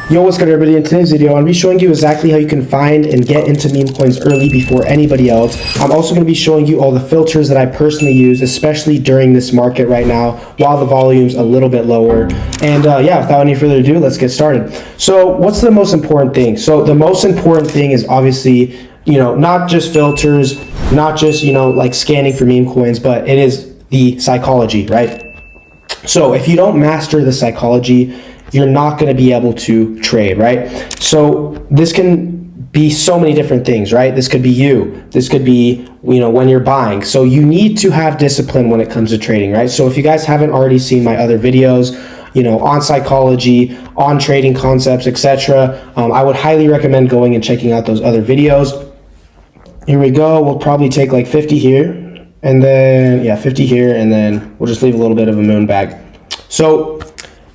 Yo, what's good everybody? In today's video, I'm going to be showing you exactly how you can find and get into meme coins early before anybody else. I'm also going to be showing you all the filters that I personally use, especially during this market right now, while the volume's a little bit lower. And yeah, without any further ado, let's get started. So what's the most important thing? So the most important thing is obviously, not just filters, not just, like scanning for meme coins, but it is the psychology, right? So if you don't master the psychology, you're not going to be able to trade, right? So this can be so many different things, right? This could be you. This could be, when you're buying. So you need to have discipline when it comes to trading, right? So if you guys haven't already seen my other videos, on psychology, on trading concepts, etc., I would highly recommend going and checking out those other videos. Here we go. We'll probably take like 50 here, and then 50 here, and then we'll just leave a little bit of a moon bag. So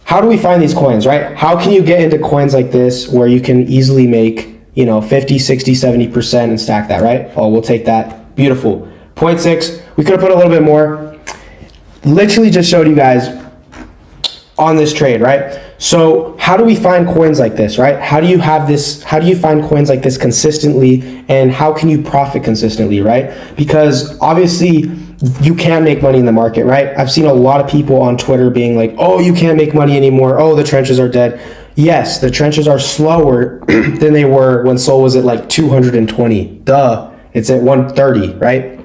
how do we find these coins, right? How can you get into coins like this where you can easily make, 50, 60, 70% and stack that, right? Oh, we'll take that. Beautiful. 0.6. We could have put a little bit more. Literally just showed you guys on this trade, right? So how do we find coins like this, right? How do you find coins like this consistently, and how can you profit consistently, right? Because obviously you can make money in the market, right? I've seen a lot of people on Twitter being like, oh, you can't make money anymore. Oh, the trenches are dead. Yes, the trenches are slower than they were when SOL was at like 220. Duh, it's at 130, right?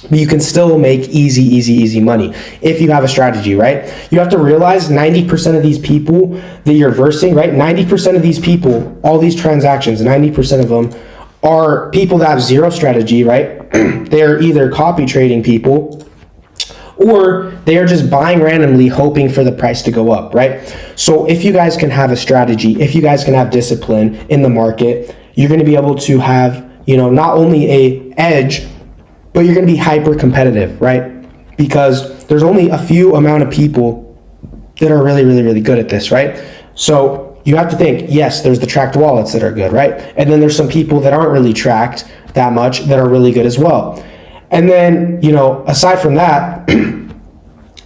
But you can still make easy money if you have a strategy, right? You have to realize 90% of these people that you're versing, right? 90% of these people, all these transactions, 90% of them are people that have zero strategy, right? They're either copy trading people, or they are just buying randomly hoping for the price to go up, right? So if you guys can have a strategy, if you guys can have discipline in the market, you're going to be able to have, not only a edge, but you're going to be hyper competitive, right? Because there's only a few amount of people that are really good at this, right? So you have to think, yes, there's the tracked wallets that are good, right? And then there's some people that aren't really tracked that much that are really good as well. And then, aside from that,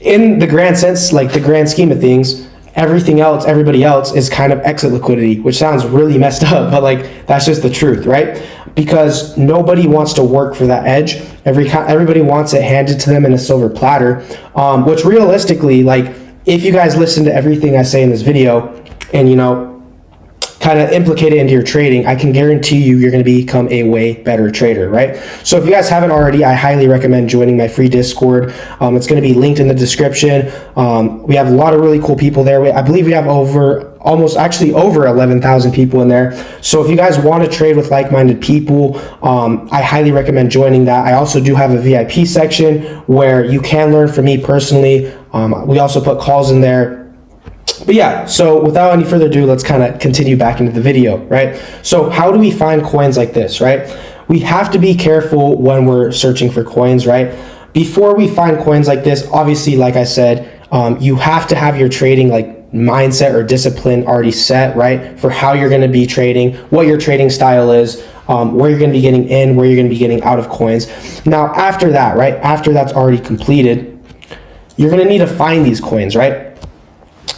in the grand sense, like the grand scheme of things, everybody else is kind of exit liquidity, which sounds really messed up, but like that's just the truth, right? Because nobody wants to work for that edge. Everybody wants it handed to them in a silver platter, which realistically, like if you guys listen to everything I say in this video and kind of implicate it into your trading, I can guarantee you're going to become a way better trader, right? So if you guys haven't already, I highly recommend joining my free Discord. It's going to be linked in the description. We have a lot of really cool people there. I believe we have over 11,000 people in there. So if you guys want to trade with like-minded people, I highly recommend joining that. I also do have a VIP section where you can learn from me personally. We also put calls in there. But yeah, so without any further ado, let's kind of continue back into the video, right? So how do we find coins like this, right? We have to be careful when we're searching for coins, right? Before we find coins like this, obviously, like I said, you have to have your trading like mindset or discipline already set, right? For how you're going to be trading, what your trading style is, where you're going to be getting in, where you're going to be getting out of coins. Now, after that, right? After that's already completed, you're going to need to find these coins, right?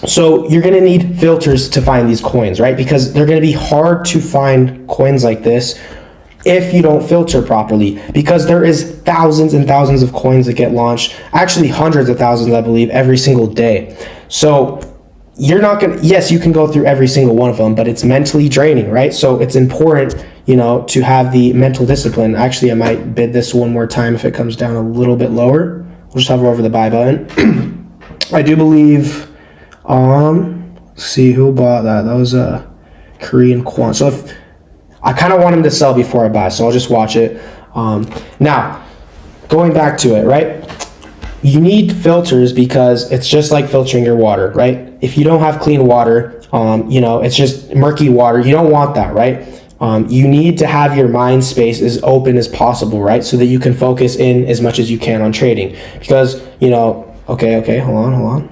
So you're going to need filters to find these coins, right? Because they're going to be hard to find coins like this if you don't filter properly, because there is thousands and thousands of coins that get launched, actually hundreds of thousands, I believe, every single day. So you're not going to, yes, you can go through every single one of them, but it's mentally draining, right? So it's important, to have the mental discipline. Actually, I might bid this one more time if it comes down a little bit lower. We'll just hover over the buy button. I do believe... let's see who bought that. That was a Korean quant. So if I kind of want him to sell before I buy, so I'll just watch it. Now going back to it, right? You need filters because it's just like filtering your water, right? If you don't have clean water, it's just murky water. You don't want that, right? You need to have your mind space as open as possible, right? So that you can focus in as much as you can on trading, because, okay, hold on.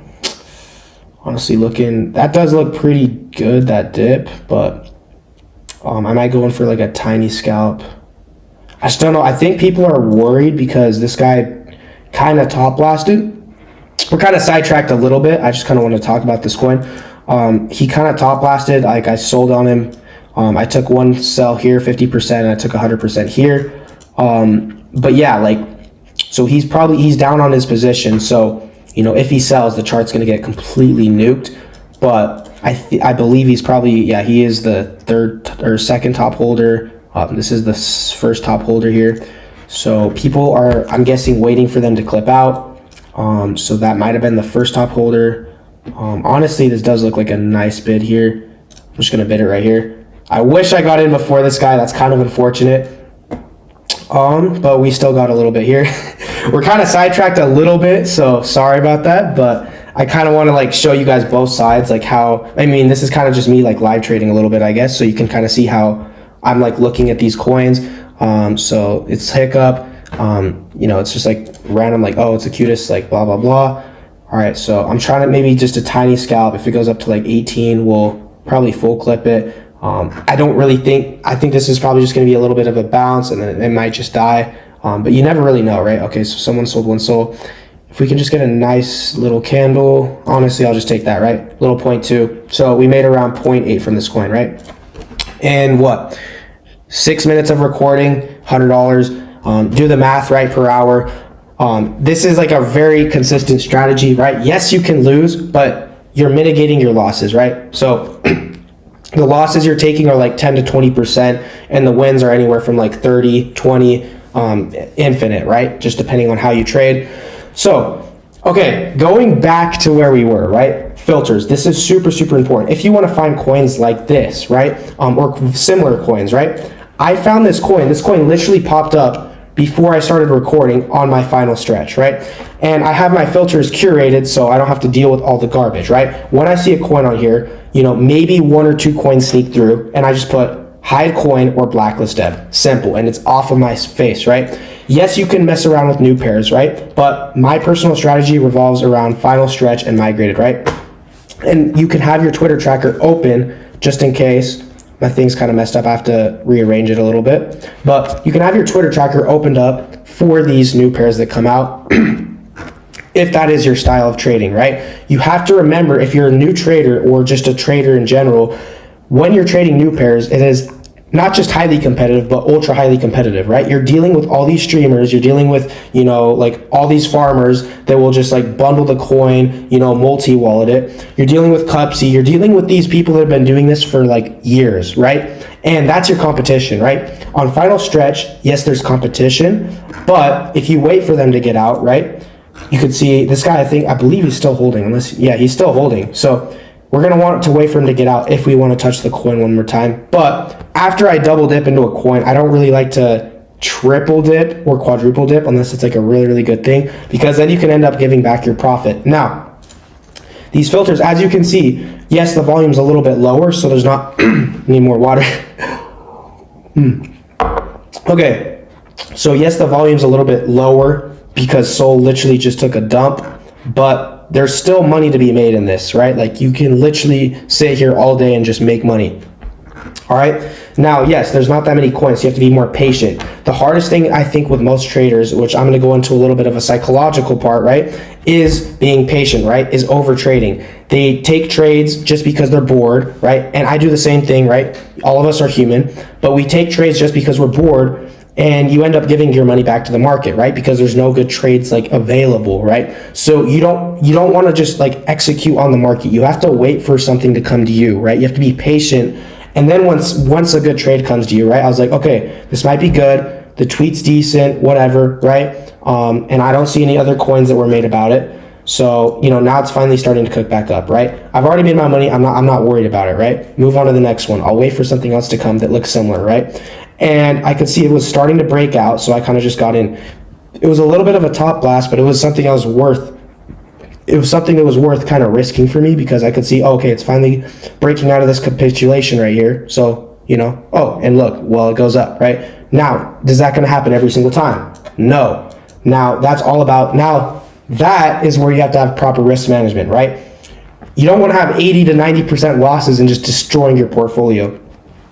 Honestly, that does look pretty good, that dip, but I might go in for like a tiny scalp. I just don't know. I think people are worried because this guy kind of top blasted. We're kind of sidetracked a little bit. I just kind of want to talk about this coin. He kind of top blasted, like I sold on him. I took one sell here, 50%, and I took 100% here. But yeah, like, so he's down on his position. So, you know, if he sells, the chart's going to get completely nuked. But I believe he's probably, yeah, he is the third or second top holder. This is the first top holder here. So people are, I'm guessing, waiting for them to clip out. So that might have been the first top holder. Honestly, this does look like a nice bid here. I'm just going to bid it right here. I wish I got in before this guy. That's kind of unfortunate. But we still got a little bit here. We're kind of sidetracked a little bit, so sorry about that. But I kind of want to like show you guys both sides, like how, I mean, this is kind of just me like live trading a little bit, I guess. So you can kind of see how I'm like looking at these coins. So it's hiccup. You know, it's just like random, like, oh, it's the cutest, like blah, blah, blah. All right, so I'm trying to maybe just a tiny scalp. If it goes up to like 18, we'll probably full clip it. I don't really think, I think this is probably just going to be a little bit of a bounce and then it might just die. But you never really know, right? Okay, so someone sold, one sold. If we can just get a nice little candle, honestly, I'll just take that, right? Little 0.2. So we made around 0.8 from this coin, right? And what? 6 minutes of recording, $100. Do the math, right, per hour. This is like a very consistent strategy, right? Yes, you can lose, but you're mitigating your losses, right? So the losses you're taking are like 10 to 20%, and the wins are anywhere from like 30, 20, infinite, right? Just depending on how you trade. So, okay, going back to where we were, right? Filters. This is super, super important. If you want to find coins like this, right? Or similar coins, right? I found this coin. This coin literally popped up before I started recording on my final stretch, right? And I have my filters curated so I don't have to deal with all the garbage, right? When I see a coin on here, you know, maybe one or two coins sneak through and I just put hide coin or blacklist deb. Simple. And it's off of my face, right? Yes, you can mess around with new pairs, right? But my personal strategy revolves around final stretch and migrated, right? And you can have your Twitter tracker open just in case. My thing's kind of messed up. I have to rearrange it a little bit. But you can have your Twitter tracker opened up for these new pairs that come out. If that is your style of trading, right? You have to remember, if you're a new trader or just a trader in general, when you're trading new pairs, it is not just highly competitive, but ultra highly competitive, right? You're dealing with all these streamers, you're dealing with, you know, like all these farmers that will just like bundle the coin, you know, multi-wallet it. You're dealing with Cupsy, you're dealing with these people that have been doing this for like years, right? And that's your competition, right? On final stretch, yes, there's competition, but if you wait for them to get out, right? You could see this guy, I believe he's still holding, unless, yeah, he's still holding. So we're going to want to wait for him to get out if we want to touch the coin one more time. But after I double dip into a coin, I don't really like to triple dip or quadruple dip unless it's like a really, really good thing, because then you can end up giving back your profit. Now, these filters, as you can see, yes, the volume's a little bit lower, so there's not, need more water. Okay, so yes, the volume's a little bit lower because Sol literally just took a dump, but there's still money to be made in this, right? Like you can literally sit here all day and just make money. All right. Now, yes, there's not that many coins. So you have to be more patient. The hardest thing I think with most traders, which I'm going to go into a little bit of a psychological part, right, is being patient, right, is over trading. They take trades just because they're bored, right? And I do the same thing, right? All of us are human, but we take trades just because we're bored, and you end up giving your money back to the market, right? Because there's no good trades like available, right? So you don't want to just like execute on the market. You have to wait for something to come to you, right? You have to be patient. And then once a good trade comes to you, right? I was like, okay, this might be good. The tweet's decent, whatever, right? And I don't see any other coins that were made about it. So, you know, now it's finally starting to cook back up, right? I've already made my money. I'm not worried about it, right? Move on to the next one. I'll wait for something else to come that looks similar, right? And I could see it was starting to break out, so I kind of just got in. It was a little bit of a top blast, but it was something that was worth kind of risking for me, because I could see, oh, okay, it's finally breaking out of this capitulation right here. So, you know, oh, and look, well, it goes up, right? Now, is that going to happen every single time? No. Now, that's all about, now, that is where you have to have proper risk management, right? You don't want to have 80 to 90% losses and just destroying your portfolio.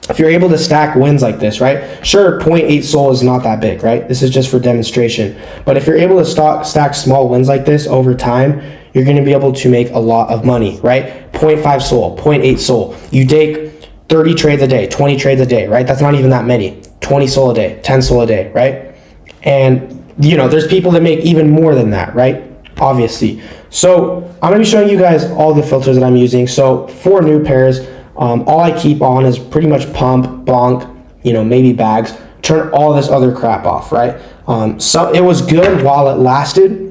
If you're able to stack wins like this, right? Sure, 0.8 Sol is not that big, right? This is just for demonstration. But if you're able to stack small wins like this over time, you're going to be able to make a lot of money, right? 0.5 sol, 0.8 sol. You take 30 trades a day, 20 trades a day, right? That's not even that many. 20 sol a day, 10 sol a day, right? And you know, there's people that make even more than that, right? Obviously. So I'm going to be showing you guys all the filters that I'm using. So for new pairs, all I keep on is pretty much pump, bonk, you know, maybe bags. Turn all this other crap off, right? So it was good while it lasted.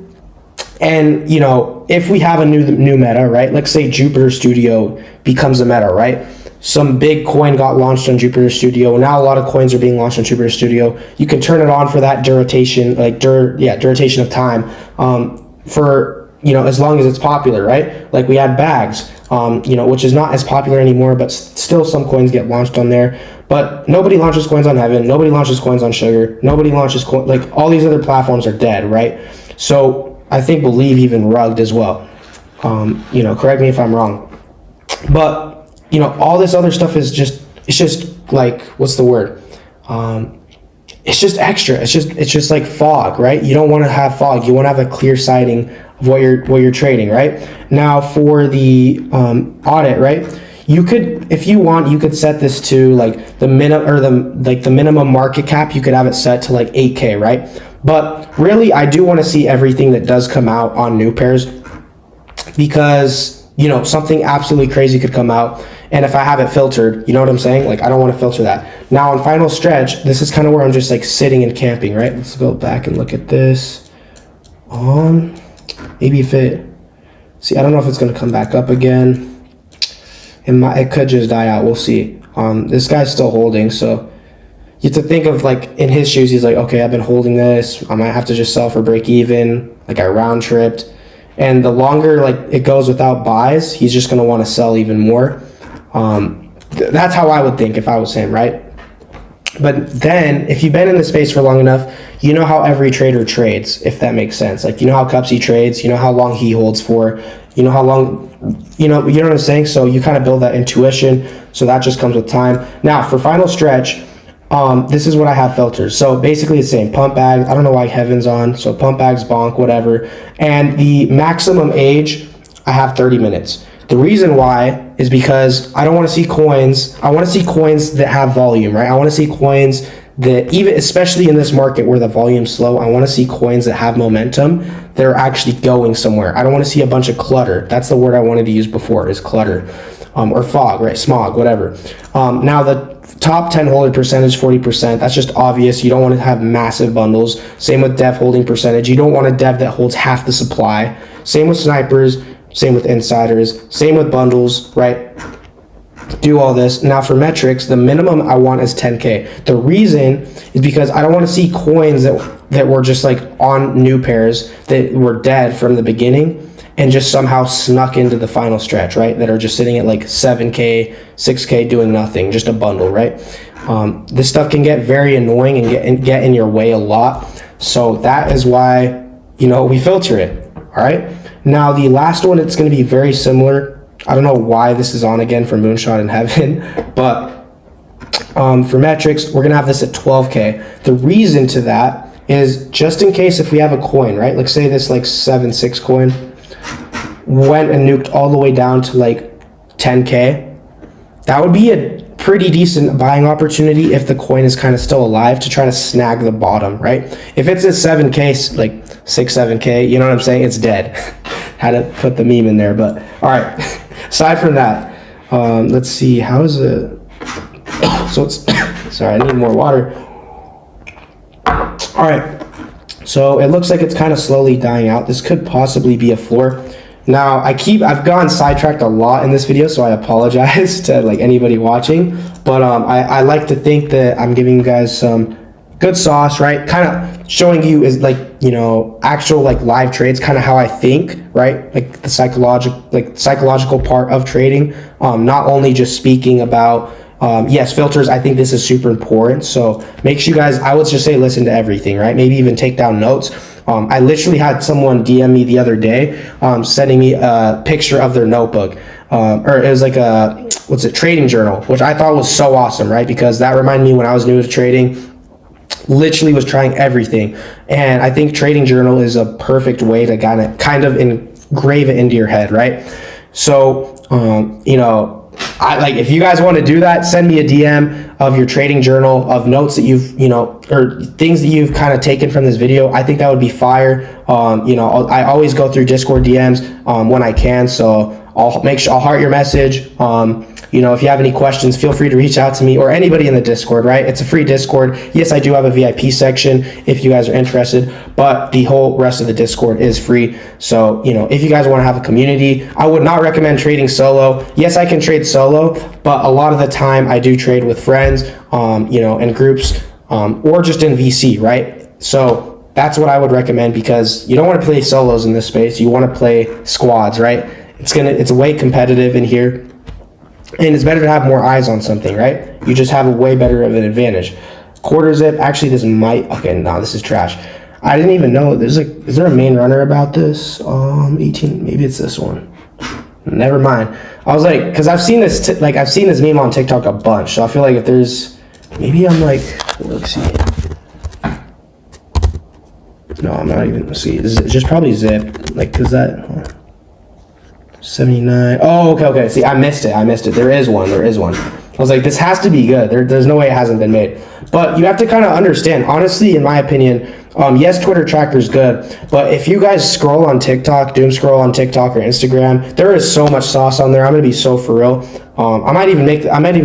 And, you know, if we have a new meta, right? Let's say Jupiter Studio becomes a meta, right? Some big coin got launched on Jupiter Studio. Now a lot of coins are being launched on Jupiter Studio. You can turn it on for that duration, like duration of time, for, you know, as long as it's popular, right? Like we had bags, you know, which is not as popular anymore, but still some coins get launched on there. But nobody launches coins on Heaven. Nobody launches coins on Sugar. Nobody launches like all these other platforms are dead, right? So I think Believe even rugged as well. You know, correct me if I'm wrong, but you know, all this other stuff is it's just like, what's the word? It's just extra. It's just like fog, right? You don't want to have fog. You want to have a clear sighting of what you're trading, right? Now for the audit, right? You could, if you want, you could set this to like the minimum market cap. You could have it set to like 8K, right? But really, I do want to see everything that does come out on new pairs, because you know, something absolutely crazy could come out. And if I have it filtered, you know what I'm saying? Like, I don't want to filter that. Now on final stretch, this is kind of where I'm just like sitting and camping, right? Let's go back and look at this. Maybe if see, I don't know if it's going to come back up again. It could just die out. We'll see. This guy's still holding. So you have to think of like in his shoes, he's like, okay, I've been holding this. I might have to just sell for break even. Like I round tripped. And the longer like it goes without buys, he's just going to want to sell even more. That's how I would think if I was him, right? But then if you've been in the space for long enough, you know how every trader trades, if that makes sense. Like, you know how Cupsy trades, you know how long he holds for, you know how long, you know what I'm saying? So you kind of build that intuition. So that just comes with time. Now for final stretch, this is what I have filters. So basically it's the same. Pump bags, I don't know why Heaven's on. So pump bags, bonk, whatever. And the maximum age, I have 30 minutes. The reason why is because I don't want to see coins. I want to see coins that have volume, right? I want to see coins that, even especially in this market where the volume's slow, I want to see coins that have momentum, that are actually going somewhere. I don't want to see a bunch of clutter. That's the word I wanted to use before, is clutter, or fog, right? Smog, whatever. Now the top 10 holder percentage, 40%. That's just obvious. You don't want to have massive bundles. Same with dev holding percentage. You don't want a dev that holds half the supply. Same with snipers. Same with insiders, same with bundles, right? Do all this. Now for metrics, the minimum I want is 10K. The reason is because I don't want to see coins that were just like on new pairs that were dead from the beginning and just somehow snuck into the final stretch, right? That are just sitting at like 7K, 6K doing nothing, just a bundle, right? This stuff can get very annoying and get in your way a lot. So that is why, you know, we filter it, all right? Now, the last one, it's going to be very similar. I don't know why this is on again for Moonshot in Heaven, but for metrics, we're going to have this at 12K. The reason to that is just in case if we have a coin, right? Like say this like 7.6 coin went and nuked all the way down to like 10K. That would be a pretty decent buying opportunity if the coin is kind of still alive to try to snag the bottom, right? If it's at 7K, like 6-7K, you know what I'm saying? It's dead. Had to put the meme in there, but all right. Aside from that, let's see, how is it? So it's, sorry, I need more water. All right, so it looks like it's kind of slowly dying out. This could possibly be a floor. Now, I've gone sidetracked a lot in this video, so I apologize to like anybody watching, but I like to think that I'm giving you guys some good sauce, right? Kind of showing you is like, you know, actual like live trades, kind of how I think, right? Like the psychological part of trading, not only just speaking about, yes, filters. I think this is super important. So make sure you guys, I would just say, listen to everything, right? Maybe even take down notes. I literally had someone DM me the other day, sending me a picture of their notebook, or it was like a, trading journal, which I thought was so awesome, right? Because that reminded me when I was new to trading, literally was trying everything. And I think trading journal is a perfect way to kind of grave it into your head, right? So, you know, if you guys want to do that, send me a DM of your trading journal of notes that you've, you know, or things that you've kind of taken from this video. I think that would be fire. You know, I always go through Discord DMs when I can, so I'll make sure I'll heart your message. You know, if you have any questions, feel free to reach out to me or anybody in the Discord, right? It's a free Discord. Yes, I do have a VIP section if you guys are interested, but the whole rest of the Discord is free. So, you know, if you guys want to have a community, I would not recommend trading solo. Yes, I can trade solo, but a lot of the time I do trade with friends, you know, in groups, or just in VC, right? So that's what I would recommend, because you don't want to play solos in this space. You want to play squads, right? It's way competitive in here. And it's better to have more eyes on something, right? You just have a way better of an advantage. Quarter zip, actually this might, okay, no, this is trash. I didn't even know, is there a main runner about this? 18, maybe it's this one. Never mind. I was like, cause I've seen this, I've seen this meme on TikTok a bunch. So I feel like if there's, maybe I'm like, let's see. No, I'm not even, let's see. It's just probably zip, like, cause that, 79. Oh, okay. See, I missed it. There is one. I was like, this has to be good. There's no way it hasn't been made. But you have to kind of understand, honestly, in my opinion, yes, Twitter tracker's good, but if you guys scroll on TikTok, doom scroll on TikTok or Instagram, there is so much sauce on there. I'm gonna be so for real. I might even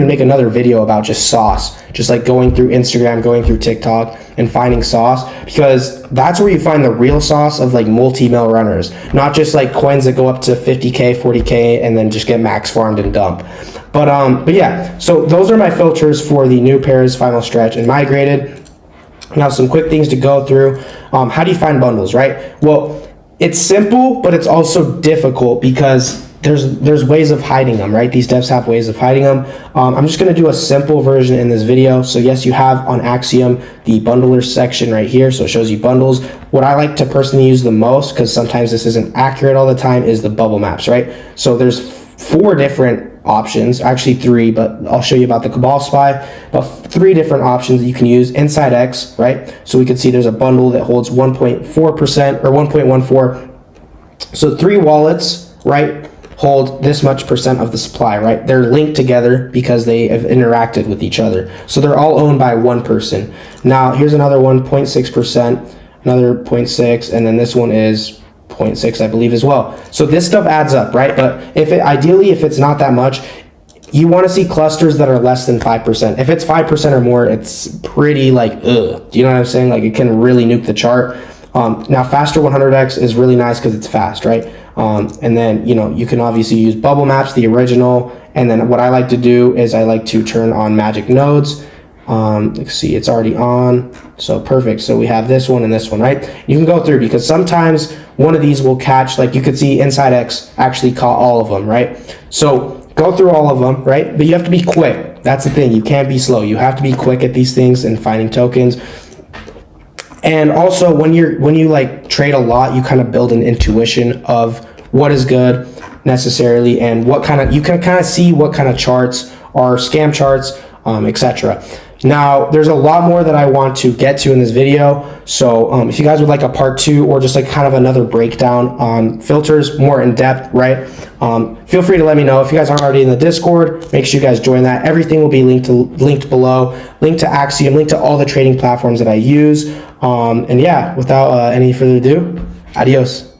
make another video about just sauce, just like going through Instagram, going through TikTok and finding sauce, because that's where you find the real sauce of like multi-mil runners, not just like coins that go up to 50K, 40K and then just get max farmed and dump. But yeah, so those are my filters for the new pairs final stretch and migrated. Now some quick things to go through. How do you find bundles, right? Well, it's simple, but it's also difficult because there's ways of hiding them, right? These devs have ways of hiding them. I'm just gonna do a simple version in this video. So yes, you have on Axiom the bundler section right here, so it shows you bundles. What I like to personally use the most, because sometimes this isn't accurate all the time, is the bubble maps, right? So there's 4 different options, actually 3, but I'll show you about the Cabal Spy, but 3 different options that you can use inside X, right? So we can see there's a bundle that holds 1.4% or 1.14. So 3 wallets, right, hold this much percent of the supply, right? They're linked together because they have interacted with each other. So they're all owned by one person. Now here's another 1.6%, another 0.6, and then this one is 0.6, I believe, as well. So this stuff adds up, right? But ideally, if it's not that much, you want to see clusters that are less than 5%. If it's 5% or more, it's pretty like, ugh. Do you know what I'm saying? Like, it can really nuke the chart. Now, faster 100x is really nice because it's fast, right? And then, you know, you can obviously use bubble maps, the original. And then what I like to do is I like to turn on magic nodes. Let's see, it's already on. So perfect. So we have this one and this one, right? You can go through because sometimes one of these will catch, like you could see Inside X actually caught all of them, right? So go through all of them, right? But you have to be quick. That's the thing. You can't be slow. You have to be quick at these things and finding tokens. And also when you like trade a lot, you kind of build an intuition of what is good necessarily and what kind of, you can kind of see what kind of charts are scam charts, etc. Now, there's a lot more that I want to get to in this video. So if you guys would like a part 2 or just like kind of another breakdown on filters, more in depth, right? Feel free to let me know. If you guys aren't already in the Discord, make sure you guys join that. Everything will be linked below, link to Axiom, link to all the trading platforms that I use. And yeah, without any further ado, adios.